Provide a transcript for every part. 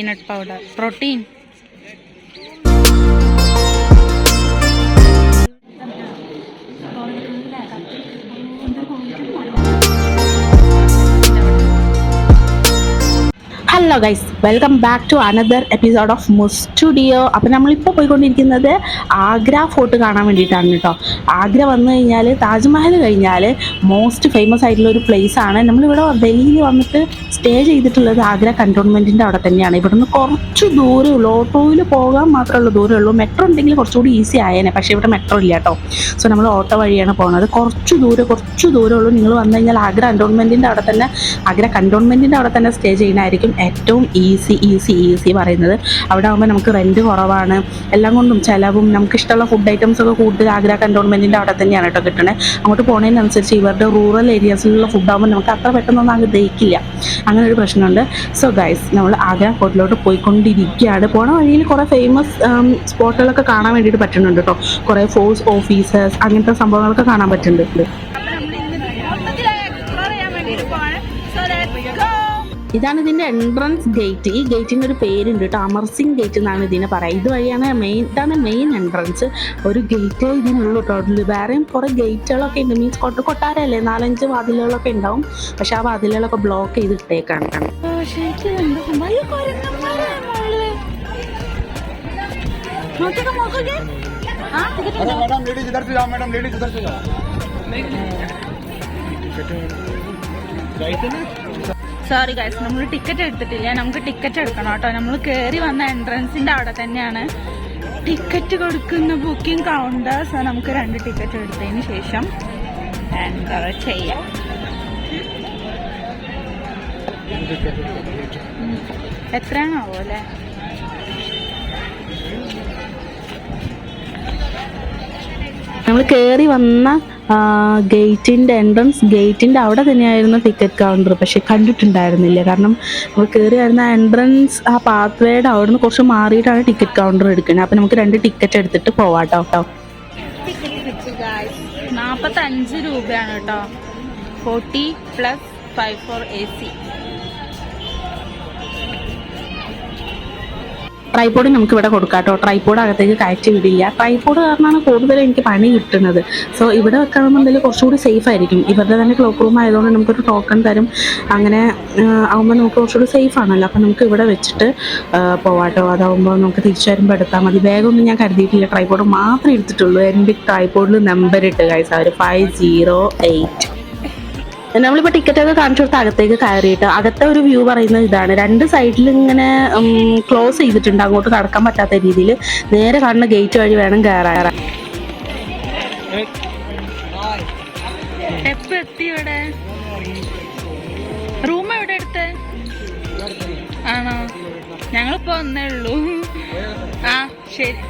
Peanut powder, protein. Hello guys, welcome back to another episode of മുസ് studio. അപ്പോൾ നമ്മളിപ്പോൾ പോയിക്കൊണ്ടിരിക്കുന്നത് ആഗ്ര ഫോർട്ട് കാണാൻ വേണ്ടിയിട്ടാണ് കേട്ടോ. ആഗ്ര വന്നു കഴിഞ്ഞാൽ താജ്മഹൽ കഴിഞ്ഞാൽ മോസ്റ്റ് ഫേമസ് ആയിട്ടുള്ള ഒരു പ്ലേസ് ആണ്. നമ്മളിവിടെ ഡൽഹിയിൽ വന്നിട്ട് സ്റ്റേ ചെയ്തിട്ടുള്ളത് ആഗ്ര കണ്ടോൺമെൻറ്റിൻ്റെ അവിടെ തന്നെയാണ്. ഇവിടുന്ന് കുറച്ച് ദൂരമേ ഉള്ളൂ, ഓട്ടോയിൽ പോകാൻ മാത്രമുള്ള ദൂരമേ ഉള്ളൂ. മെട്രോ ഉണ്ടെങ്കിൽ കുറച്ചുകൂടി ഈസി ആയേനെ, പക്ഷേ ഇവിടെ മെട്രോ ഇല്ല കേട്ടോ. സോ നമ്മൾ ഓട്ടോ വഴിയാണ് പോകുന്നത്. കുറച്ച് ദൂരമേ ഉള്ളൂ. നിങ്ങൾ വന്നു കഴിഞ്ഞാൽ ആഗ്ര കണ്ടോൺമെൻറ്റിൻ്റെ അവിടെ തന്നെ സ്റ്റേ ചെയ്യുന്നതായിരിക്കും ഏറ്റവും ഈസി പറയുന്നത്. അവിടെ ആകുമ്പോൾ നമുക്ക് റെൻറ്റ് കുറവാണ്, എല്ലാം കൊണ്ടും ചിലവും നമുക്ക് ഇഷ്ടമുള്ള ഫുഡ് ഐറ്റംസ് ഒക്കെ കൂടുതൽ ആഗ്ര കണ്ടോൺമെൻറ്റിൻ്റെ അവിടെ തന്നെയാണ് കേട്ടോ കിട്ടണേ. അങ്ങോട്ട് പോകുന്നതിനനുസരിച്ച് ഇവരുടെ റൂറൽ ഏരിയാസിലുള്ള ഫുഡാകുമ്പോൾ നമുക്ക് അത്ര പെട്ടെന്നൊന്നും അങ്ങ് ദഹിക്കില്ല, അങ്ങനെ ഒരു പ്രശ്നമുണ്ട്. സോ ഗൈസ്, നമ്മൾ ആഗ്ര ഫോർട്ടിലോട്ട് പോയിക്കൊണ്ടിരിക്കുകയാണ്. പോണ വഴിയിൽ കുറേ ഫേമസ് സ്പോട്ടുകളൊക്കെ കാണാൻ വേണ്ടിയിട്ട് പറ്റുന്നുണ്ട് കേട്ടോ. കുറേ ഫോഴ്സ് ഓഫീസേഴ്സ് അങ്ങനത്തെ സംഭവങ്ങളൊക്കെ കാണാൻ പറ്റുന്നുണ്ട്. ഇതാണ് ഇതിൻ്റെ എൻട്രൻസ് ഗേറ്റ്. ഈ ഗേറ്റിൻ്റെ ഒരു പേരുണ്ട് കേട്ടോ, അമർസിംഗ് ഗേറ്റ് എന്നാണ് ഇതിനെ പറയുക. ഇതുവഴിയാണ് ഇതാണ് മെയിൻ എൻട്രൻസ്. ഒരു ഗേറ്റ് ഇതിനുള്ളൂ ടോട്ടൽ. വേറെയും കുറേ ഗേറ്റുകളൊക്കെ ഉണ്ട്. മീൻസ് കൊട്ടാരല്ലേ, 4-5 വാതിലുകളൊക്കെ ഉണ്ടാവും. പക്ഷെ ആ വാതിലുകളൊക്കെ ബ്ലോക്ക് ചെയ്തിട്ടേക്കാണ്. സോറി ഗൈസ്, നമ്മൾ ടിക്കറ്റ് എടുത്തിട്ടില്ല. നമുക്ക് ടിക്കറ്റ് എടുക്കണം കേട്ടോ. നമ്മൾ കയറി വന്ന എൻട്രൻസിൻ്റെ അവിടെ തന്നെയാണ് ടിക്കറ്റ് കൊടുക്കുന്ന ബുക്കിംഗ് കൗണ്ടർ. സോ നമുക്ക് 2 ടിക്കറ്റ് എടുത്തതിന് ശേഷം എൻ്റർ ചെയ്യാം. എത്രയാണാവോ അല്ലേ? നമ്മൾ കയറി വന്ന ഗേറ്റിൻ്റെ ഗേറ്റിൻ്റെ അവിടെ തന്നെയായിരുന്നു ടിക്കറ്റ് കൗണ്ടർ. പക്ഷെ കണ്ടിട്ടുണ്ടായിരുന്നില്ല, കാരണം നമ്മൾ കയറി വരുന്ന എൻട്രൻസ് ആ പാത്വേയുടെ അവിടെ നിന്ന് കുറച്ച് മാറിയിട്ടാണ് ടിക്കറ്റ് കൗണ്ടർ എടുക്കുന്നത്. അപ്പം നമുക്ക് 2 ടിക്കറ്റ് എടുത്തിട്ട് പോവാട്ടോ. 45 രൂപയാണ് കേട്ടോ. 40 + 5 for AC. ട്രൈപോഡ് നമുക്ക് ഇവിടെ കൊടുക്കാം കേട്ടോ. ട്രൈപോഡ് അകത്തേക്ക് കയറ്റി വിടില്ല. ട്രൈപോഡ് കാരണമാണ് കൂടുതലും എനിക്ക് പണി കിട്ടുന്നത്. സോ ഇവിടെ വെക്കണമെന്നുണ്ടെങ്കിൽ കുറച്ചുകൂടി സേഫ് ആയിരിക്കും. ഇവരുടെ തന്നെ ക്ലോക്ക് റൂം ആയതുകൊണ്ട് നമുക്കൊരു ടോക്കൺ തരും. അങ്ങനെ ആകുമ്പോൾ നമുക്ക് കുറച്ചുകൂടി സേഫ് ആണല്ലോ. അപ്പം നമുക്ക് ഇവിടെ വെച്ചിട്ട് പോവാട്ടോ. അതാകുമ്പോൾ നമുക്ക് തിരിച്ചു വരുമ്പോൾ എടുത്താൽ മതി. ബാഗൊന്നും ഞാൻ കരുതിയിട്ടില്ല, ട്രൈപോഡ് മാത്രമേ എടുത്തിട്ടുള്ളൂ. എൻ്റെ ട്രൈപോഡിൽ നമ്പർ ഇട്ട് ഗൈസ്, അവർ 508. നമ്മളിപ്പോൾ ടിക്കറ്റൊക്കെ കാണിച്ചു കൊടുത്ത് അകത്തേക്ക് കയറിയിട്ട് അകത്തെ ഒരു വ്യൂ പറയുന്നത് ഇതാണ്. 2 സൈഡിൽ ഇങ്ങനെ ക്ലോസ് ചെയ്തിട്ടുണ്ട്, അങ്ങോട്ട് കടക്കാൻ പറ്റാത്ത രീതിയിൽ. നേരെ കാണുന്ന ഗേറ്റ് വഴി വേണം കയറാൻ. എപ്പോ എത്തി ഇവിടെ? റൂം എവിടെ എടുത്തേ? ആണോ? ഞങ്ങളിപ്പോ വന്നേ ഉള്ളൂ. ആ ശരി.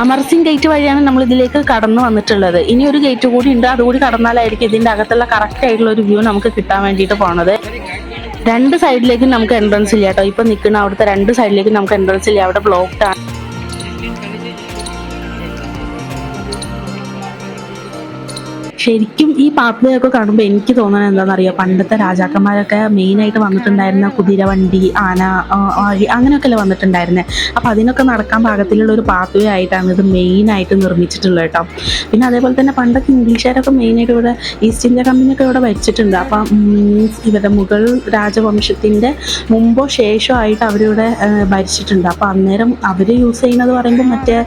അമർസിംഗ് ഗേറ്റ് വഴിയാണ് നമ്മൾ ഇതിലേക്ക് കടന്നു വന്നിട്ടുള്ളത്. ഇനി ഒരു ഗേറ്റ് കൂടി ഉണ്ട്, അതുകൂടി കടന്നാലായിരിക്കും ഇതിൻ്റെ അകത്തുള്ള കറക്റ്റ് ആയിട്ടുള്ള ഒരു വ്യൂ നമുക്ക് കിട്ടാൻ വേണ്ടിയിട്ട് പോണത്. 2 സൈഡിലേക്കും നമുക്ക് എൻട്രൻസ് ഇല്ല കേട്ടോ. ഇപ്പം നിൽക്കുന്ന അവിടുത്തെ 2 സൈഡിലേക്കും നമുക്ക് എൻട്രൻസ് ഇല്ല, അവിടെ ബ്ലോക്ക്ഡ് ആണ്. ശരിക്കും ഈ പാത്വേ ഒക്കെ കാണുമ്പോൾ എനിക്ക് തോന്നുന്നത് എന്താണെന്നറിയാം, പണ്ടത്തെ രാജാക്കന്മാരൊക്കെ മെയിനായിട്ട് വന്നിട്ടുണ്ടായിരുന്ന കുതിരവണ്ടി, ആന വഴി അങ്ങനെയൊക്കെയല്ലേ വന്നിട്ടുണ്ടായിരുന്നത്. അപ്പോൾ അതിനൊക്കെ നടക്കാൻ പാകത്തിലുള്ള ഒരു പാത്വേ ആയിട്ടാണ് ഇത് മെയിനായിട്ട് നിർമ്മിച്ചിട്ടുള്ളത് കേട്ടോ. പിന്നെ അതേപോലെ തന്നെ പണ്ടൊക്കെ ഇംഗ്ലീഷുകാരൊക്കെ മെയിനായിട്ട് ഇവിടെ ഈസ്റ്റ് ഇന്ത്യ കമ്പനിയൊക്കെ ഇവിടെ ഭരിച്ചിട്ടുണ്ട്. അപ്പം ഇവരുടെ മുഗൾ രാജവംശത്തിൻ്റെ മുമ്പോ ശേഷമോ ആയിട്ട് അവരിവിടെ ഭരിച്ചിട്ടുണ്ട്. അപ്പോൾ അന്നേരം അവർ യൂസ് ചെയ്യുന്നത് പറയുമ്പോൾ മറ്റേ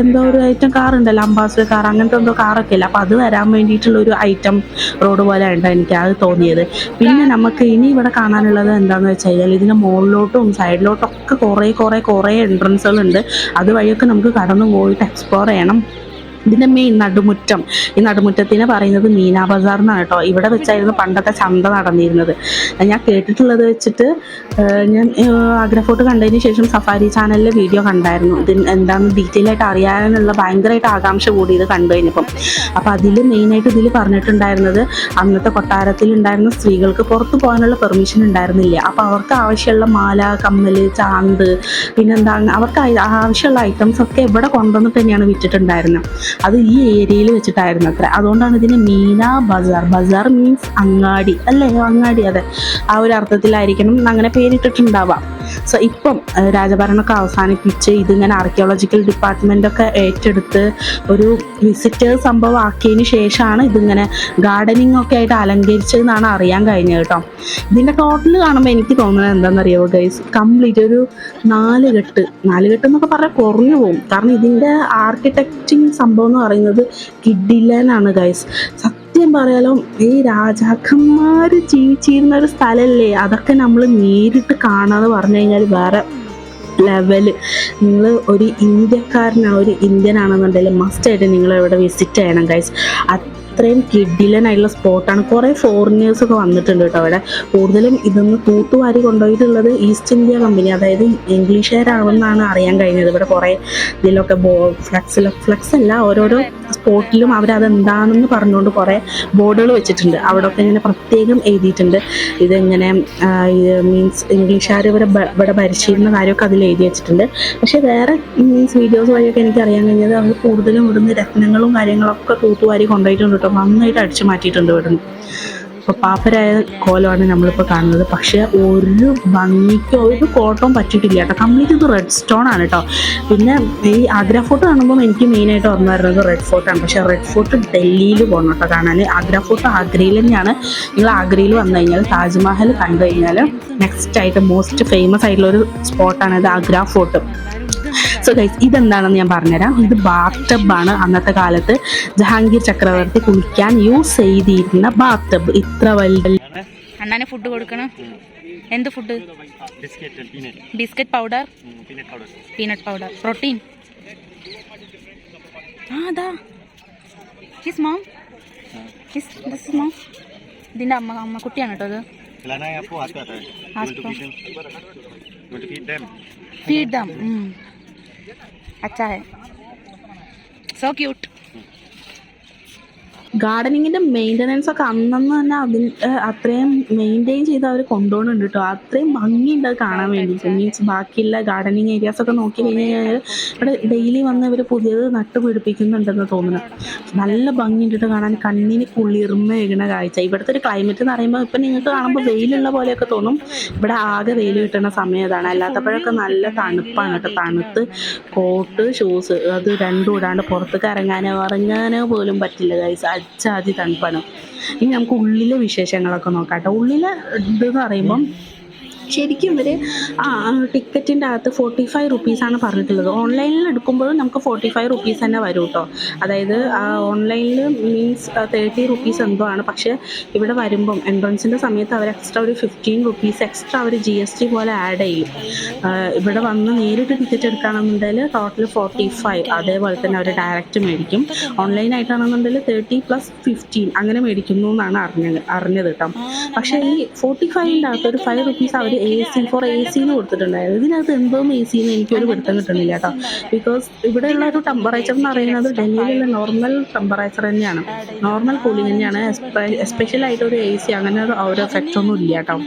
എന്തോ ഒരു ഐറ്റം കാറുണ്ടല്ലോ, അംബാസഡർ കാർ, അങ്ങനത്തെ എന്തോ കാറൊക്കെ ഇല്ല. അപ്പോൾ അത് വരാൻ വേണ്ടിയിട്ടുള്ള ഒരു ഐറ്റം റോഡ് പോലെ ഉണ്ട് എനിക്ക് അത് തോന്നിയത്. പിന്നെ നമുക്ക് ഇനി ഇവിടെ കാണാനുള്ളത് എന്താണെന്ന് വെച്ച് കഴിഞ്ഞാൽ ഇതിൻ്റെ മുകളിലോട്ടും സൈഡിലോട്ടും ഒക്കെ കുറേ എൻട്രൻസുകളുണ്ട്. അതുവഴിയൊക്കെ നമുക്ക് കടന്നു പോയിട്ട് എക്സ്പ്ലോർ ചെയ്യണം. ഇതിൻ്റെ മെയിൻ നടുമുറ്റം, ഈ നടുമുറ്റത്തിനെ പറയുന്നത് മീനാ ബസാർ എന്നാണ് കേട്ടോ. ഇവിടെ വെച്ചായിരുന്നു പണ്ടത്തെ ചന്ത നടന്നിരുന്നത്. ഞാൻ കേട്ടിട്ടുള്ളത് വെച്ചിട്ട് ഞാൻ ആഗ്ര ഫോർട്ട് കണ്ടതിന് ശേഷം സഫാരി ചാനലിലെ വീഡിയോ കണ്ടായിരുന്നു. ഇതിന് എന്താണെന്ന് ഡീറ്റെയിൽ ആയിട്ട് അറിയാനുള്ള ഭയങ്കരമായിട്ട് ആകാംക്ഷ കൂടി ഇത് കണ്ടു കഴിഞ്ഞപ്പം. അപ്പോൾ അതിൽ മെയിനായിട്ട് ഇതിൽ പറഞ്ഞിട്ടുണ്ടായിരുന്നത് അന്നത്തെ കൊട്ടാരത്തിലുണ്ടായിരുന്ന സ്ത്രീകൾക്ക് പുറത്ത് പോകാനുള്ള പെർമിഷൻ ഉണ്ടായിരുന്നില്ല. അപ്പോൾ അവർക്ക് ആവശ്യമുള്ള മാല, കമ്മൽ, ചാന്ത്, പിന്നെന്താ അവർക്ക് ആവശ്യമുള്ള ഐറ്റംസ് ഒക്കെ ഇവിടെ കൊണ്ടുവന്നിട്ട് തന്നെയാണ് വിറ്റിട്ടുണ്ടായിരുന്നത്. അത് ഈ ഏരിയയിൽ വെച്ചിട്ടായിരുന്നു അത്ര. അതുകൊണ്ടാണ് ഇതിന് മീന ബസാർ. ബസാർ മീൻസ് അങ്ങാടി അല്ലേ? അങ്ങാടി, അതെ, ആ ഒരു അർത്ഥത്തിലായിരിക്കണം അങ്ങനെ പേരിട്ടിട്ടുണ്ടാവാം. സോ ഇപ്പം രാജഭരണമൊക്കെ അവസാനിപ്പിച്ച് ഇതിങ്ങനെ ആർക്കിയോളജിക്കൽ ഡിപ്പാർട്ട്മെൻ്റൊക്കെ ഏറ്റെടുത്ത് ഒരു വിസിറ്റേഴ്സ് സംഭവം ആക്കിയതിന് ശേഷമാണ് ഇതിങ്ങനെ ഗാർഡനിങ് ഒക്കെ ആയിട്ട് അലങ്കരിച്ചതെന്നാണ് അറിയാൻ കഴിഞ്ഞത് കേട്ടോ. ഇതിൻ്റെ ടോട്ടൽ കാണുമ്പോൾ എനിക്ക് തോന്നുന്നത് എന്താണെന്നറിയാമോ ഗൈസ്, കംപ്ലീറ്റ് ഒരു 4 കെട്ട് എന്നൊക്കെ പറഞ്ഞാൽ കുറഞ്ഞു പോകും. കാരണം ഇതിൻ്റെ ആർക്കിടെക്റ്റിങ് സംഭവം എന്ന് പറയുന്നത് കിഡിലനാണ് ഗൈസ്. സത്യം പറയാലോ, ഈ രാജാക്കന്മാർ ജീവിച്ചിരുന്ന ഒരു സ്ഥലമല്ലേ, അതൊക്കെ നമ്മൾ നേരിട്ട് കാണാന്ന് പറഞ്ഞു കഴിഞ്ഞാൽ വേറെ ലെവല്. നിങ്ങൾ ഒരു ഇന്ത്യക്കാരനാണ്, ഒരു ഇന്ത്യൻ ആണെന്നുണ്ടെങ്കിൽ മസ്റ്റായിട്ട് നിങ്ങൾ ഇവിടെ വിസിറ്റ് ചെയ്യണം ഗൈസ്. അത്രയും കിഡിലനായിട്ടുള്ള സ്പോട്ടാണ്. കുറേ ഫോറിനേഴ്സൊക്കെ വന്നിട്ടുണ്ട് കേട്ടോ അവിടെ. കൂടുതലും ഇതൊന്ന് തൂത്തുവാരി കൊണ്ടുപോയിട്ടുള്ളത് ഈസ്റ്റ് ഇന്ത്യ കമ്പനി, അതായത് ഇംഗ്ലീഷുകാരാണെന്നാണ് അറിയാൻ കഴിഞ്ഞത്. ഇവിടെ കുറേ ഇതിലൊക്കെ ഫ്ലെക്സ് അല്ല, ഓരോരോ സ്പോട്ടിലും അവരതെന്താണെന്ന് പറഞ്ഞുകൊണ്ട് കുറേ ബോർഡുകൾ വെച്ചിട്ടുണ്ട്. അവിടെയൊക്കെ ഇങ്ങനെ പ്രത്യേകം എഴുതിയിട്ടുണ്ട് ഇതെങ്ങനെ മീൻസ് ഇംഗ്ലീഷുകാർ ഇവിടെ ഭരിച്ചിരുന്ന കാര്യമൊക്കെ അതിൽ എഴുതി വെച്ചിട്ടുണ്ട്. പക്ഷേ വേറെ മീൻസ് വീഡിയോസ് വഴിയൊക്കെ എനിക്ക് അറിയാൻ കഴിഞ്ഞത് അവർ കൂടുതലും ഇവിടുന്ന് രത്നങ്ങളും കാര്യങ്ങളൊക്കെ തൂത്തുവാരി കൊണ്ടുപോയിട്ടുണ്ട് കേട്ടോ. നന്നായിട്ട് അടിച്ചു മാറ്റിയിട്ടുണ്ട് ഇവിടുന്ന്. അപ്പോൾ പാപ്പരായ കോലമാണ് നമ്മളിപ്പോൾ കാണുന്നത്. പക്ഷേ ഒരു ഭംഗിക്കോ ഒരു കോട്ടവും പറ്റിയിട്ടില്ല കേട്ടോ. കംപ്ലീറ്റ് ഇത് റെഡ് സ്റ്റോൺ ആണ് കേട്ടോ. പിന്നെ ഈ ആഗ്ര ഫോർട്ട് കാണുമ്പോൾ എനിക്ക് മെയിനായിട്ട് ഓർമ്മ വരുന്നത് റെഡ് ഫോർട്ടാണ്. പക്ഷേ റെഡ് ഫോർട്ട് ഡൽഹിയിൽ പോകണം കേട്ടോ കാണാൻ. ആഗ്ര ഫോർട്ട് ആഗ്രയിൽ തന്നെയാണ്. നിങ്ങൾ ആഗ്രയിൽ വന്നു കഴിഞ്ഞാൽ താജ്മഹൽ കണ്ടു കഴിഞ്ഞാൽ നെക്സ്റ്റ് ആയിട്ട് മോസ്റ്റ് ഫേമസ് ആയിട്ടുള്ളൊരു സ്പോട്ടാണ് ഇത് ആഗ്ര ഫോർട്ട്. സോ ഗൈസ്, ഇതെന്താണെന്ന് ഞാൻ പറഞ്ഞുതരാം. ഇത് ബാത്ത് ടബാണ്. അന്നത്തെ കാലത്ത് ജഹാംഗീർ ചക്രവർത്തി കുളിക്കാൻ യൂസ് ചെയ്തിരുന്ന ബാത്ത് ടബ്. ഇത്ര വലിയ. അണ്ണാനെ ഫുഡ് കൊടുക്കണം. എന്ത് food? Biscuit powder, peanut powder, protein. അതാ ഹിസ് മോം, ദിസ് മോം. ഇതിൻ്റെ അമ്മ കുട്ടിയാണ് കേട്ടോ ഇത്. Feed them. अच्छा है, so cute. ഗാർഡനിങ്ങിൻ്റെ മെയിൻ്റനൻസ് ഒക്കെ അന്നന്ന് തന്നെ അത്രയും മെയിൻറ്റെയിൻ ചെയ്ത് അവർ കൊണ്ടുപോകുന്നുണ്ട് കേട്ടോ. അത്രയും ഭംഗിയുണ്ട് അത് കാണാൻ വേണ്ടിയിട്ട്. മീൻസ് ബാക്കിയുള്ള ഗാർഡനിങ് ഏരിയാസൊക്കെ നോക്കി കഴിഞ്ഞ് കഴിഞ്ഞാൽ ഇവിടെ ഡെയിലി വന്ന് ഇവർ പുതിയത് നട്ടുപിടിപ്പിക്കുന്നുണ്ടെന്ന് തോന്നുന്നു. നല്ല ഭംഗിയുണ്ട് കാണാൻ, കണ്ണിന് കുളിർമ ഒഴുകുന്ന കാഴ്ച. ഇവിടുത്തെ ഒരു ക്ലൈമറ്റ് എന്ന് പറയുമ്പോൾ ഇപ്പം നിങ്ങൾക്ക് കാണുമ്പോൾ വെയിലുള്ള പോലെയൊക്കെ തോന്നും. ഇവിടെ ആകെ വെയിൽ കിട്ടുന്ന സമയം ഇതാണ്. അല്ലാത്തപ്പോഴൊക്കെ നല്ല തണുപ്പാണ് കേട്ടോ. തണുത്ത് കോട്ട് ഷൂസ് അത് രണ്ടും ഇടാണ്ട് പുറത്തേക്ക് ഇറങ്ങാനോ പോലും പറ്റില്ല ഗൈസ്. അച്ചാതി തണുപ്പാണ്. ഇനി നമുക്ക് ഉള്ളിലെ വിശേഷങ്ങളൊക്കെ നോക്കാം കേട്ടോ. ഉള്ളിലെ ഇതെന്ന് പറയുമ്പം ശരിക്കും ഇവർ ടിക്കറ്റിൻ്റെ അകത്ത് 45 റുപ്പീസാണ് പറഞ്ഞിട്ടുള്ളത്. ഓൺലൈനിൽ എടുക്കുമ്പോഴും നമുക്ക് 45 റുപ്പീസ് തന്നെ വരും കേട്ടോ. അതായത് ഓൺലൈനിൽ മീൻസ് 30 റുപ്പീസ് എന്തോ ആണ്. പക്ഷേ ഇവിടെ വരുമ്പം എൻട്രൻസിൻ്റെ സമയത്ത് അവർ എക്സ്ട്രാ ഒരു 15 റുപ്പീസ് എക്സ്ട്രാ അവർ GST പോലെ ആഡ് ചെയ്യും. ഇവിടെ വന്ന് നേരിട്ട് ടിക്കറ്റ് എടുക്കുകയാണെന്നുണ്ടെങ്കിൽ ടോട്ടൽ 45. അതേപോലെ തന്നെ അവർ ഡയറക്റ്റ് മേടിക്കും. ഓൺലൈനായിട്ടാണെന്നുണ്ടെങ്കിൽ 30 + 15 അങ്ങനെ മേടിക്കുന്നു എന്നാണ് അറിഞ്ഞത് കേട്ടോ. പക്ഷേ ഈ 45ൻ്റെ അകത്ത് ഒരു 5 റുപ്പീസ് അവർ AC എന്ന് കൊടുത്തിട്ടുണ്ടായിരുന്നു. ഇതിനകത്ത് എന്തോന്ന് AC എന്ന് എനിക്കൊരു പിടുത്തം കിട്ടുന്നില്ല കേട്ടോ. ബിക്കോസ് ഇവിടെയുള്ള ഒരു ടെമ്പറേച്ചർ എന്ന് പറയുന്നത് ഡൽഹിയിലുള്ള നോർമൽ ടെമ്പറേച്ചർ തന്നെയാണ്, നോർമൽ കൂളിംഗ് തന്നെയാണ്. എസ്പെഷ്യലായിട്ട് ഒരു AC അങ്ങനെ ഒരു എഫക്റ്റ് ഒന്നും ഇല്ല കേട്ടോ.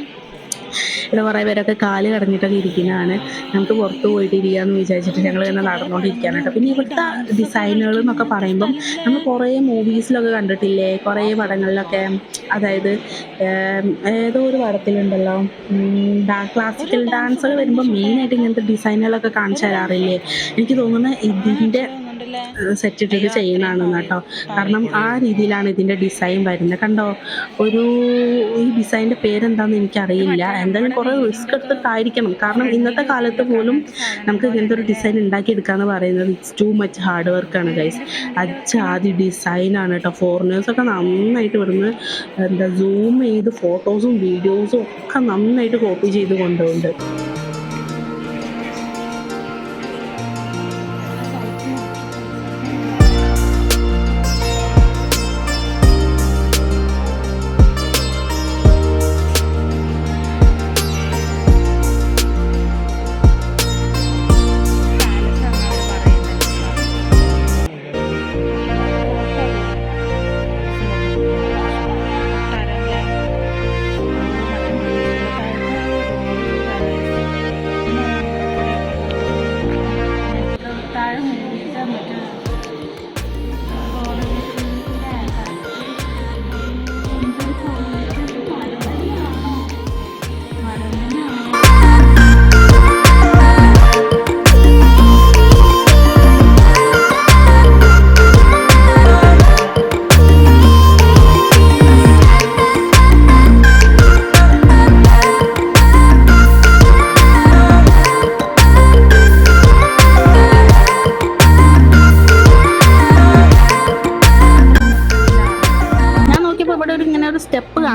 ഇവിടെ കുറേ പേരൊക്കെ കാല് കടഞ്ഞിട്ടൊക്കെ ഇരിക്കുന്നതാണ്. നമുക്ക് പുറത്ത് പോയിട്ട് ഇരിക്കാമെന്ന് വിചാരിച്ചിട്ട് ഞങ്ങൾ തന്നെ നടന്നുകൊണ്ടിരിക്കുകയാണ് കേട്ടോ. പിന്നെ ഇവിടുത്തെ ഡിസൈനുകൾ എന്നൊക്കെ പറയുമ്പം നമ്മൾ കുറേ മൂവീസിലൊക്കെ കണ്ടിട്ടില്ലേ, കുറേ പടങ്ങളിലൊക്കെ. അതായത് ഏതോ ഒരു പടത്തിലുണ്ടല്ലോ ക്ലാസിക്കൽ ഡാൻസുകൾ വരുമ്പോൾ മെയിനായിട്ട് ഇങ്ങനത്തെ ഡിസൈനുകളൊക്കെ കാണിച്ചു തരാറില്ലേ. എനിക്ക് തോന്നുന്നത് ഇതിൻ്റെ സെറ്റ് ഇട്ടിട്ട് ചെയ്യുന്നതാണെന്ന് കേട്ടോ. കാരണം ആ രീതിയിലാണ് ഇതിൻ്റെ ഡിസൈൻ വരുന്നത്. കണ്ടോ, ഈ ഡിസൈൻ്റെ പേരെന്താണെന്ന് എനിക്കറിയില്ല. എന്തായാലും കുറേ റിസ്ക് എടുത്തിട്ടായിരിക്കണം. കാരണം ഇന്നത്തെ കാലത്ത് പോലും നമുക്ക് ഇങ്ങനത്തെ ഒരു ഡിസൈൻ ഉണ്ടാക്കിയെടുക്കാന്ന് പറയുന്നത് ഇറ്റ്സ് ടു മച്ച് ഹാർഡ് വർക്കാണ് ഗൈസ്. ആദ്യ ഡിസൈനാണ് കേട്ടോ. ഫോറിനേഴ്സൊക്കെ നന്നായിട്ട് ഇവിടുന്ന് സൂം ചെയ്ത് ഫോട്ടോസും വീഡിയോസും ഒക്കെ നന്നായിട്ട് കോപ്പി ചെയ്ത് കൊണ്ടുപോകുന്നുണ്ട്.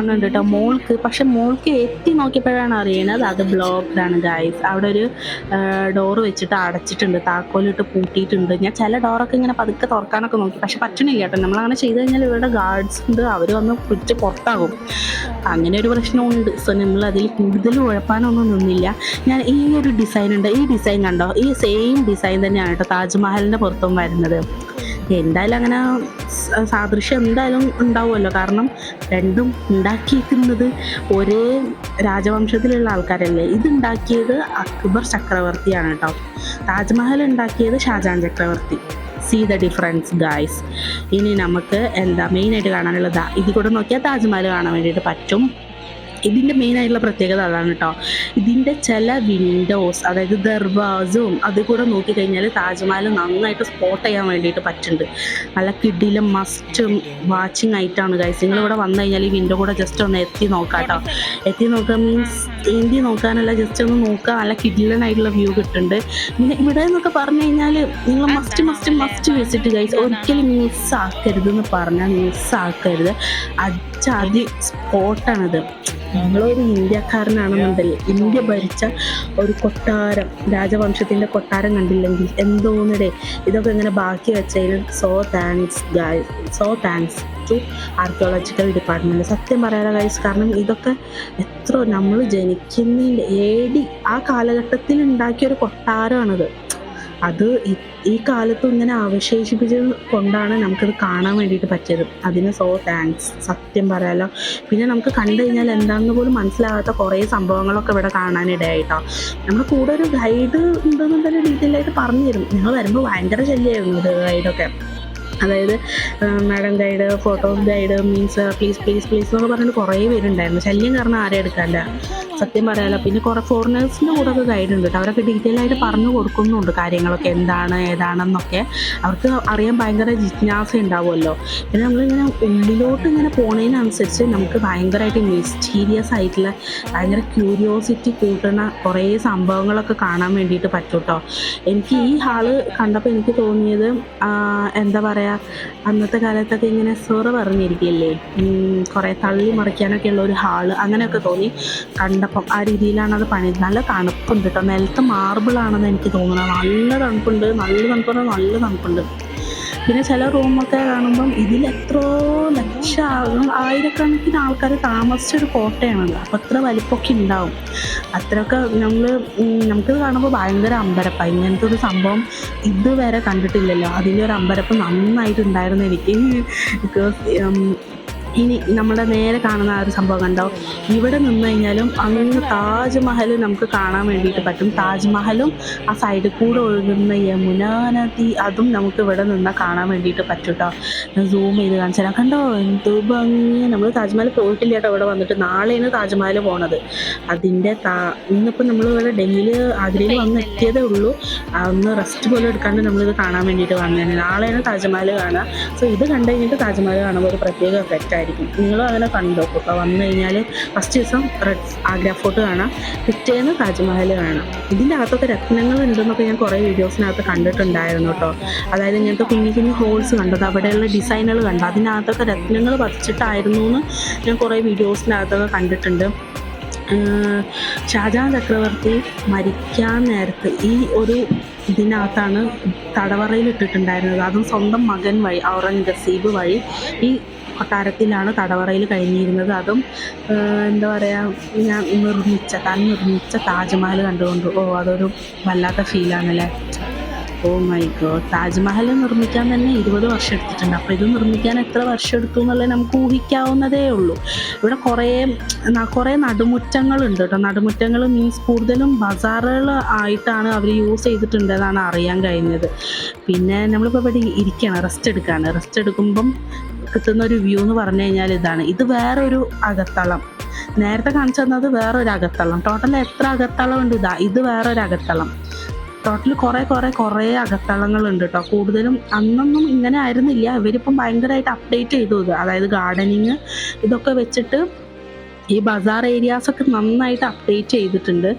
കാണുന്നുണ്ട് കേട്ടോ മോൾക്ക്. പക്ഷെ മോൾക്ക് എത്തി നോക്കിയപ്പോഴാണ് അറിയുന്നത് അത് ബ്ലോക്ക്ഡാണ് ഗൈസ്. അവിടെ ഒരു ഡോറ് വെച്ചിട്ട് അടച്ചിട്ടുണ്ട്, താക്കോലിട്ട് പൂട്ടിയിട്ടുണ്ട്. ഞാൻ ചില ഡോറൊക്കെ ഇങ്ങനെ പതുക്കെ തുറക്കാനൊക്കെ നോക്കി, പക്ഷെ പറ്റണില്ല കേട്ടോ. നമ്മളങ്ങനെ ചെയ്ത് കഴിഞ്ഞാൽ ഇവിടെ ഗാർഡ്സ് ഉണ്ട്, അവർ വന്ന് പിടിച്ച് പുറത്താകും. അങ്ങനെ ഒരു പ്രശ്നമുണ്ട്. സോ നമ്മൾ അതിൽ കൂടുതൽ ഉഴപ്പാനൊന്നും നിന്നില്ല. ഞാൻ ഈ ഒരു ഡിസൈൻ ഉണ്ട്, ഈ ഡിസൈൻ കണ്ടോ, ഈ സെയിം ഡിസൈൻ തന്നെയാണ് കേട്ടോ താജ്മഹലിൻ്റെ പുറത്തും വരുന്നത്. എന്തായാലും അങ്ങനെ സാദൃശ്യം എന്തായാലും ഉണ്ടാവുമല്ലോ, കാരണം രണ്ടും ഉണ്ടാക്കിയിരിക്കുന്നത് ഒരേ രാജവംശത്തിലുള്ള ആൾക്കാരല്ലേ. ഇത് ഉണ്ടാക്കിയത് അക്ബർ ചക്രവർത്തിയാണ് കേട്ടോ, താജ്മഹൽ ഉണ്ടാക്കിയത് ഷാജഹാൻ ചക്രവർത്തി. See the difference guys. ഇനി നമുക്ക് എന്താ മെയിനായിട്ട് കാണാനുള്ളതാ, ഇതിൽ കൂടെ നോക്കിയാൽ താജ്മഹൽ കാണാൻ വേണ്ടിയിട്ട് പറ്റും. ഇതിൻ്റെ മെയിനായിട്ടുള്ള പ്രത്യേകത അതാണ് കേട്ടോ. ഇതിൻ്റെ ചില വിൻഡോസ്, അതായത് ദർവാസും അതിൽ കൂടെ നോക്കിക്കഴിഞ്ഞാൽ താജ്മഹൽ നന്നായിട്ട് സ്പോട്ട് ചെയ്യാൻ വേണ്ടിയിട്ട് പറ്റുന്നുണ്ട്. നല്ല കിഡിലും മസ്റ്റും വാച്ചിങ് ആയിട്ടാണ് ഗൈസ്. നിങ്ങളിവിടെ വന്നു കഴിഞ്ഞാൽ ഈ വിൻഡോ കൂടെ ജസ്റ്റ് ഒന്ന് എത്തി നോക്കാം കേട്ടോ. എത്തി നോക്കുക മീൻസ് ഏന്തി നോക്കാനല്ല, ജസ്റ്റ് ഒന്ന് നോക്കുക. നല്ല കിഡിലനായിട്ടുള്ള വ്യൂ കിട്ടുന്നുണ്ട്. പിന്നെ ഇവിടെ എന്നൊക്കെ പറഞ്ഞു കഴിഞ്ഞാൽ നിങ്ങൾ മസ്റ്റ് വിസിറ്റ് ഗൈസ്. ഒരിക്കലും മിസ്സാക്കരുതെന്ന് പറഞ്ഞാൽ മിസ്സാക്കരുത്. അജാതി സ്പോട്ടാണിത്. നമ്മളൊരു ഇന്ത്യക്കാരനാണെന്നുണ്ടെങ്കിൽ ഇന്ത്യ ഭരിച്ച ഒരു കൊട്ടാരം, രാജവംശത്തിൻ്റെ കൊട്ടാരം കണ്ടില്ലെങ്കിൽ എന്തോന്നിടെ ഇതൊക്കെ ഇങ്ങനെ ബാക്കി വെച്ചതിന് so thanks to archaeological department. സത്യം പറയാതെ ഗൈസ്, കാരണം ഇതൊക്കെ എത്ര നമ്മൾ ജനിക്കുന്നതിൻ്റെ AD ആ കാലഘട്ടത്തിൽ ഉണ്ടാക്കിയൊരു കൊട്ടാരമാണിത്. അത് ഈ കാലത്തും ഇങ്ങനെ അവശേഷിപ്പിച്ചത് കൊണ്ടാണ് നമുക്കത് കാണാൻ വേണ്ടിയിട്ട് പറ്റിയത്. അതിന് സോ താങ്ക്സ്, സത്യം പറയാലോ. പിന്നെ നമുക്ക് കണ്ടു കഴിഞ്ഞാൽ എന്താണെന്ന് പോലും മനസ്സിലാകാത്ത കുറേ സംഭവങ്ങളൊക്കെ ഇവിടെ കാണാനിടയായിട്ടോ. നമ്മുടെ കൂടെ ഒരു ഗൈഡ് ഉണ്ടെന്നുണ്ടെങ്കിൽ ഡീറ്റെയിൽ ആയിട്ട് പറഞ്ഞു തരും. ഞങ്ങൾ വരുമ്പോൾ ഭയങ്കര ശല്യമായിരുന്നു ഇത് ഗൈഡൊക്കെ. അതായത് madam guide, photo guide, means please എന്നൊക്കെ പറഞ്ഞിട്ട് കുറേ പേരുണ്ടായിരുന്നു. ശല്യം കാരണം ആരെയും എടുക്കാനില്ല, സത്യം പറയാലോ. പിന്നെ കുറേ ഫോറിനേഴ്സിൻ്റെ കൂടെ ഒക്കെ ഗൈഡ് ഉണ്ട് കേട്ടോ. അവരൊക്കെ ഡീറ്റെയിൽ ആയിട്ട് പറഞ്ഞു കൊടുക്കുന്നുണ്ട് കാര്യങ്ങളൊക്കെ എന്താണ് ഏതാണെന്നൊക്കെ. അവർക്ക് അറിയാൻ ഭയങ്കര ജിജ്ഞാസ ഉണ്ടാവുമല്ലോ. പിന്നെ നമ്മളിങ്ങനെ ഉള്ളിലോട്ട് ഇങ്ങനെ പോണതിനനുസരിച്ച് നമുക്ക് ഭയങ്കരമായിട്ട് മിസ്റ്റീരിയസ് ആയിട്ടുള്ള ഭയങ്കര ക്യൂരിയോസിറ്റി കൂട്ടുന്ന കുറേ സംഭവങ്ങളൊക്കെ കാണാൻ വേണ്ടിയിട്ട് പറ്റും കേട്ടോ. എനിക്ക് ഈ ഹാള് കണ്ടപ്പോൾ എനിക്ക് തോന്നിയത് എന്താ പറയുക, അന്നത്തെ കാലത്തൊക്കെ ഇങ്ങനെ സോറ് പറഞ്ഞിരിക്കില്ലേ, കുറേ തള്ളി മറിക്കാനൊക്കെ ഉള്ള ഒരു ഹാള്, അങ്ങനെയൊക്കെ തോന്നി കണ്ടപ്പം. ആ രീതിയിലാണ് അത് പണി. നല്ല തണുപ്പുണ്ട് കേട്ടോ. നിലത്ത് മാർബിളാണെന്ന് എനിക്ക് തോന്നുന്നത്. നല്ല തണുപ്പുണ്ട്. പിന്നെ ചില റൂമൊക്കെ കാണുമ്പം ഇതിൽ എത്രയോ ലക്ഷം ആയിരക്കണക്കിന് ആൾക്കാർ താമസിച്ചൊരു കോട്ടയാണത്. അപ്പം അത്ര വലിപ്പമൊക്കെ ഉണ്ടാവും. അത്രയൊക്കെ നമുക്കിത് കാണുമ്പോൾ ഭയങ്കര അമ്പരപ്പാണ്. ഇങ്ങനത്തെ ഒരു സംഭവം ഇതുവരെ കണ്ടിട്ടില്ലല്ലോ. അതിൻ്റെ ഒരു അമ്പരപ്പ് നന്നായിട്ടുണ്ടായിരുന്നു എനിക്ക്. ബിക്കോസ് ഇനി നമ്മുടെ നേരെ കാണുന്ന ആ ഒരു സംഭവം കണ്ടോ, ഇവിടെ നിന്ന് കഴിഞ്ഞാലും അങ്ങ് താജ്മഹൽ നമുക്ക് കാണാൻ വേണ്ടിയിട്ട് പറ്റും. താജ്മഹലും ആ സൈഡിൽ കൂടെ ഒഴുകുന്ന യമുനാ നദി, അതും നമുക്ക് ഇവിടെ നിന്നാൽ കാണാൻ വേണ്ടിയിട്ട് പറ്റും കേട്ടോ. ഞാൻ സൂം ചെയ്ത് കാണിച്ചു തരാം. കണ്ടോ എന്ത് ഭംഗി. നമ്മൾ താജ്മഹൽ പോയിട്ടില്ല കേട്ടോ. ഇവിടെ വന്നിട്ട് നാളെയാണ് താജ്മഹൽ പോണത്. അതിൻ്റെ ഇന്നിപ്പോൾ നമ്മളിവിടെ ഡൽഹിയിൽ ആഗ്രയിൽ വന്ന് എത്തിയതേ ഉള്ളൂ. ഒന്ന് റെസ്റ്റ് പോലും എടുക്കാണ്ട് നമ്മളിത് കാണാൻ വേണ്ടിയിട്ട് വന്നതാണ്. നാളെയാണ് താജ്മഹൽ കാണുക. സോ ഇത് കണ്ടു കഴിഞ്ഞിട്ട് താജ്മഹൽ കാണുമ്പോൾ ഒരു പ്രത്യേക എഫക്റ്റ് ആയിരിക്കും. നിങ്ങളും അങ്ങനെ കണ്ടു നോക്കുക. വന്നു കഴിഞ്ഞാൽ ഫസ്റ്റ് ദിവസം ആഗ്ര ഫോർട്ട് കാണാം, പിറ്റേന്ന് താജ്മഹൽ കാണാം. ഇതിൻ്റെ അകത്തൊക്കെ രത്നങ്ങൾ ഉണ്ടെന്നൊക്കെ ഞാൻ കുറേ വീഡിയോസിനകത്ത് കണ്ടിട്ടുണ്ടായിരുന്നു കേട്ടോ. അതായത് ഇങ്ങനത്തെ കുഞ്ഞു ഹോൾസ് കണ്ടത്, അവിടെയുള്ള ഡിസൈനുകൾ കണ്ടു, അതിനകത്തൊക്കെ രത്നങ്ങൾ പതിച്ചിട്ടായിരുന്നു എന്ന് ഞാൻ കുറേ വീഡിയോസിനകത്തൊക്കെ കണ്ടിട്ടുണ്ട്. ഷാജഹാൻ ചക്രവർത്തി മരിക്കാൻ നേരത്ത് ഈ ഒരു ഇതിനകത്താണ് തടവറയിൽ ഇട്ടിട്ടുണ്ടായിരുന്നത്. അതും സ്വന്തം മകൻ വഴി, ഔറംഗസീബ് വഴി ഈ കൊട്ടാരത്തിലാണ് തടവറയിൽ കഴിഞ്ഞിരുന്നത്. അതും എന്താ പറയുക, താൻ നിർമ്മിച്ച താജ്മഹൽ കണ്ടുകൊണ്ട് അതൊരു വല്ലാത്ത ഫീലാണല്ലേ. Oh my god. താജ്മഹൽ നിർമ്മിക്കാൻ തന്നെ 20 വർഷം എടുത്തിട്ടുണ്ട്. അപ്പോൾ ഇത് നിർമ്മിക്കാൻ എത്ര വർഷം എടുത്തു എന്നുള്ളത് നമുക്ക് ഊഹിക്കാവുന്നതേ ഉള്ളൂ. ഇവിടെ കുറേ നടുമുറ്റങ്ങളുണ്ട് കേട്ടോ. നടുമുറ്റങ്ങൾ മീൻസ് കൂടുതലും ബസാറുകൾ ആയിട്ടാണ് അവർ യൂസ് ചെയ്തിട്ടുണ്ടെന്നാണ് അറിയാൻ കഴിഞ്ഞത്. പിന്നെ നമ്മളിപ്പോൾ ഇവിടെ ഇരിക്കുകയാണ്, റെസ്റ്റ് എടുക്കുമ്പം കിട്ടുന്ന ഒരു വ്യൂ എന്ന് പറഞ്ഞു കഴിഞ്ഞാൽ ഇതാണ്. ഇത് വേറൊരു അകത്തളം. നേരത്തെ കാണിച്ചു തന്നത് വേറൊരു അകത്തളം. ടോട്ടൽ എത്ര അകത്തളം ഉണ്ട്? ഇത് വേറൊരു അകത്തളം. ടോട്ടൽ കുറേ അകത്തളങ്ങളുണ്ട് കേട്ടോ. കൂടുതലും അന്നൊന്നും ഇങ്ങനെ ആയിരുന്നില്ല. ഇവരിപ്പം ഭയങ്കരമായിട്ട് അപ്ഡേറ്റ് ചെയ്തു ഇത്. അതായത് ഗാർഡനിങ് ഇതൊക്കെ വെച്ചിട്ട് ഈ ബസാർ ഏരിയാസൊക്കെ നന്നായിട്ട് അപ്ഡേറ്റ് ചെയ്തിട്ടുണ്ട്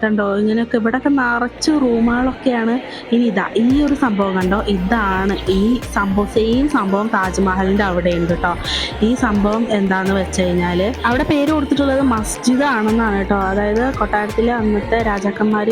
കണ്ടോ. ഇങ്ങനെയൊക്കെ ഇവിടെയൊക്കെ നിറച്ച് റൂമുകളൊക്കെയാണ്. ഇനി ഈ ഒരു സംഭവം കണ്ടോ, ഇതാണ് ഈ സംഭവം. സെയിം സംഭവം താജ്മഹലിൻ്റെ അവിടെ ഉണ്ട് കേട്ടോ. ഈ സംഭവം എന്താണെന്ന് വെച്ച് കഴിഞ്ഞാൽ അവിടെ പേര് കൊടുത്തിട്ടുള്ളത് മസ്ജിദ് ആണെന്നാണ് കേട്ടോ. അതായത് കൊട്ടാരത്തിലെ അന്നത്തെ രാജാക്കന്മാർ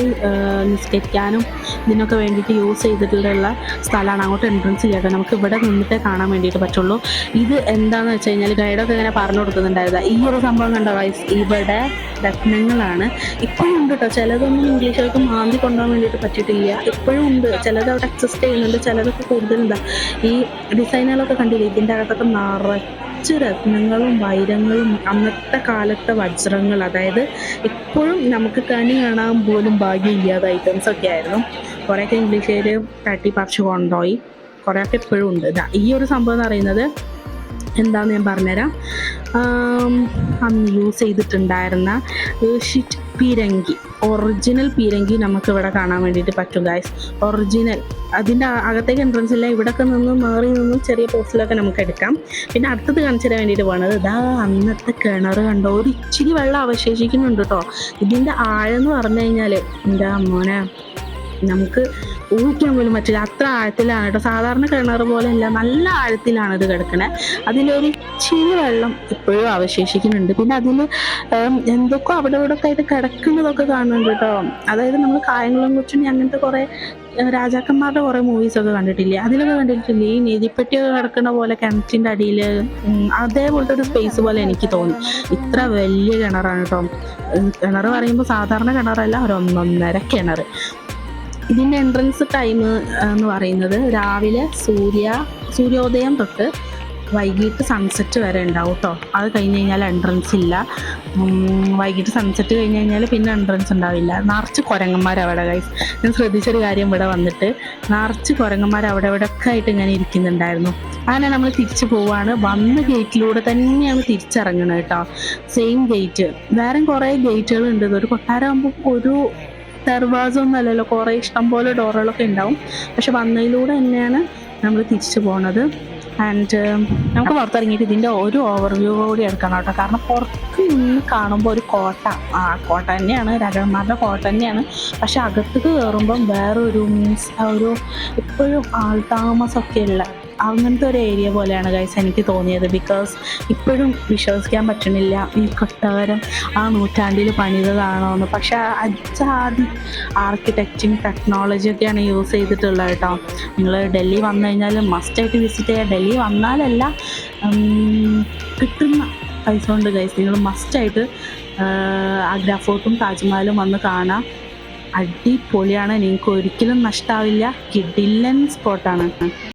നിസ്കരിക്കാനും ഇതിനൊക്കെ വേണ്ടിയിട്ട് യൂസ് ചെയ്തിട്ടുള്ള സ്ഥലമാണ്. അങ്ങോട്ട് എൻട്രൻസ് ഇല്ല കേട്ടോ, നമുക്ക് ഇവിടെ നിന്നിട്ടേ കാണാൻ വേണ്ടിയിട്ട് പറ്റുള്ളൂ. ഇത് എന്താണെന്ന് വെച്ച് കഴിഞ്ഞാൽ ഗൈഡൊക്കെ ഇങ്ങനെ പറഞ്ഞു കൊടുക്കുന്നുണ്ടായിരുന്നു. ഈ ഒരു സംഭവം കണ്ടോ ഗൈസ്, ഇവിടെ രത്നങ്ങളാണ്. ഇപ്പോഴും ഉണ്ട് കേട്ടോ. ചിലതൊന്നും ഇംഗ്ലീഷുകാർക്ക് മാന്തി കൊണ്ടുപോകാൻ വേണ്ടിയിട്ട് പറ്റിയിട്ടില്ല. ഇപ്പോഴും ഉണ്ട്. ചിലത് അവിടെ എക്സിസ്റ്റ് ചെയ്യുന്നുണ്ട്, ചിലതൊക്കെ കൂടുതലുണ്ട്. ഈ ഡിസൈനുകളൊക്കെ കണ്ടില്ലേ, ഇതിൻ്റെ അകത്തൊക്കെ നിറച്ച് രത്നങ്ങളും വൈരങ്ങളും അന്നത്തെ കാലത്തെ വജ്രങ്ങൾ. അതായത് ഇപ്പോഴും നമുക്ക് കണി കാണാൻ പോലും ഭാഗ്യമില്ലാത്ത ഐറ്റംസ് ഒക്കെ ആയിരുന്നു. കുറേയൊക്കെ ഇംഗ്ലീഷുകാർ തട്ടിപ്പറിച്ച് കൊണ്ടുപോയി, കുറേയൊക്കെ ഇപ്പോഴും ഉണ്ട്. ഈ ഒരു സംഭവം എന്ന് പറയുന്നത് എന്താണെന്ന് ഞാൻ പറഞ്ഞുതരാം. അന്ന് യൂസ് ചെയ്തിട്ടുണ്ടായിരുന്ന ഷിറ്റ് പീരങ്കി, ഒറിജിനൽ പീരങ്കി നമുക്ക് ഇവിടെ കാണാൻ വേണ്ടിയിട്ട് പറ്റും ഗൈസ്. ഒറിജിനൽ. അതിൻ്റെ അകത്തേക്ക് എൻട്രൻസ് ഇല്ല. ഇവിടെയൊക്കെ നിന്ന് മാറി നിന്നും ചെറിയ പോസ്റ്റിലൊക്കെ നമുക്ക് എടുക്കാം. പിന്നെ അടുത്തത് കാണിച്ചു തരാൻ വേണ്ടിയിട്ട് പോകണത് അന്നത്തെ കിണർ കണ്ടോ. ഒരു ഇച്ചിരി വെള്ളം അവശേഷിക്കുന്നുണ്ട് കേട്ടോ. ഇതിൻ്റെ ആഴം എന്ന് പറഞ്ഞു കഴിഞ്ഞാൽ എൻ്റെ മോനെ നമുക്ക് ഊഹിക്കാൻ പോലും പറ്റില്ല, അത്ര ആഴത്തിലാണ് കേട്ടോ. സാധാരണ കിണർ പോലെ അല്ല, നല്ല ആഴത്തിലാണ് ഇത് കിടക്കണേ. അതിലൊരു ഇച്ചിരി വെള്ളം ഇപ്പോഴും അവശേഷിക്കുന്നുണ്ട്. പിന്നെ അതിൽ എന്തൊക്കെ അവിടെ ഇവിടെ ഒക്കെ ആയിട്ട് കിടക്കുന്നതൊക്കെ കാണുന്നുണ്ട് കേട്ടോ. അതായത് നമ്മൾ കായംകുളം കൊച്ചുണ്ണി അങ്ങനത്തെ കുറേ രാജാക്കന്മാരുടെ കുറേ മൂവീസൊക്കെ കണ്ടിട്ടില്ലേ, അതിലൊക്കെ കണ്ടിട്ടില്ലേ ഈ നിധിപ്പെട്ടിയൊക്കെ കിടക്കുന്ന പോലെ കിണറ്റിൻ്റെ അടിയിൽ അതേപോലത്തെ ഒരു സ്പേസ് പോലെ എനിക്ക് തോന്നി. ഇത്ര വലിയ കിണറാണ് കേട്ടോ. കിണർ പറയുമ്പോൾ സാധാരണ കിണറല്ല, ഒരു 1.5 കിണർ. ഇതിൻ്റെ എൻട്രൻസ് ടൈം എന്ന് പറയുന്നത് രാവിലെ സൂര്യോദയം തൊട്ട് വൈകിട്ട് സൺസെറ്റ് വരെ ഉണ്ടാവും കേട്ടോ. അത് കഴിഞ്ഞ് കഴിഞ്ഞാൽ എൻട്രൻസ് ഇല്ല. വൈകിട്ട് സൺസെറ്റ് കഴിഞ്ഞ് കഴിഞ്ഞാൽ പിന്നെ എൻട്രൻസ് ഉണ്ടാവില്ല. നിറച്ച് കുരങ്ങന്മാർ അവിടെ ഗൈസ്. ഞാൻ ശ്രദ്ധിച്ചൊരു കാര്യം, ഇവിടെ വന്നിട്ട് നിറച്ച് കുരങ്ങന്മാർ അവിടെ ഒക്കെ ആയിട്ട് ഇങ്ങനെ ഇരിക്കുന്നുണ്ടായിരുന്നു. അങ്ങനെ നമ്മൾ തിരിച്ചു പോവുകയാണ്. വന്ന ഗേറ്റിലൂടെ തന്നെയാണ് തിരിച്ചിറങ്ങുന്നത് കേട്ടോ. Same gate. വേറെ കുറേ ഗേറ്റുകളുണ്ട്. ഒരു കൊട്ടാരമാകുമ്പോൾ ഒരു ദർവാസൊന്നും അല്ലല്ലോ, കുറേ ഇഷ്ടംപോലെ ഡോറുകളൊക്കെ ഉണ്ടാവും. പക്ഷെ വന്നതിലൂടെ തന്നെയാണ് നമ്മൾ തിരിച്ചു പോകുന്നത്. ആൻഡ് നമുക്ക് പുറത്തിറങ്ങിയിട്ട് ഇതിൻ്റെ ഒരു ഓവർവ്യൂ കൂടി എടുക്കണം കേട്ടോ. കാരണം പുറത്ത് നിന്ന് കാണുമ്പോൾ ഒരു കോട്ട തന്നെയാണ്, രാജാക്കന്മാരുടെ കോട്ട തന്നെയാണ്. പക്ഷെ അകത്തേക്ക് കയറുമ്പം വേറൊരു ഒരു ഇപ്പോഴും ആൾതാമസമൊക്കെ ഉള്ള അങ്ങനത്തെ ഒരു ഏരിയ പോലെയാണ് ഗൈസ് എനിക്ക് തോന്നിയത്. ബിക്കോസ് ഇപ്പോഴും വിശ്വസിക്കാൻ പറ്റണില്ല ഈ കൊട്ടാരം ആ നൂറ്റാണ്ടിൽ പണിതതാണോ എന്ന്. പക്ഷെ അജാതി ആർക്കിടെക്ചറിങ് ടെക്നോളജിയൊക്കെയാണ് യൂസ് ചെയ്തിട്ടുള്ളത് കേട്ടോ. നിങ്ങൾ ഡൽഹി വന്നു കഴിഞ്ഞാൽ മസ്റ്റായിട്ട് വിസിറ്റ് ചെയ്യുക. ഡൽഹി വന്നാലല്ല, കിട്ടുന്ന പൈസ കൊണ്ട് ഗൈസ് നിങ്ങൾ മസ്റ്റായിട്ട് ആഗ്ര ഫോർട്ടും താജ്മഹലും വന്ന് കാണാം. അടിപൊളിയാണ്, നിങ്ങൾക്ക് ഒരിക്കലും നഷ്ടാവില്ല. കിഡിലൻ സ്പോട്ടാണ്.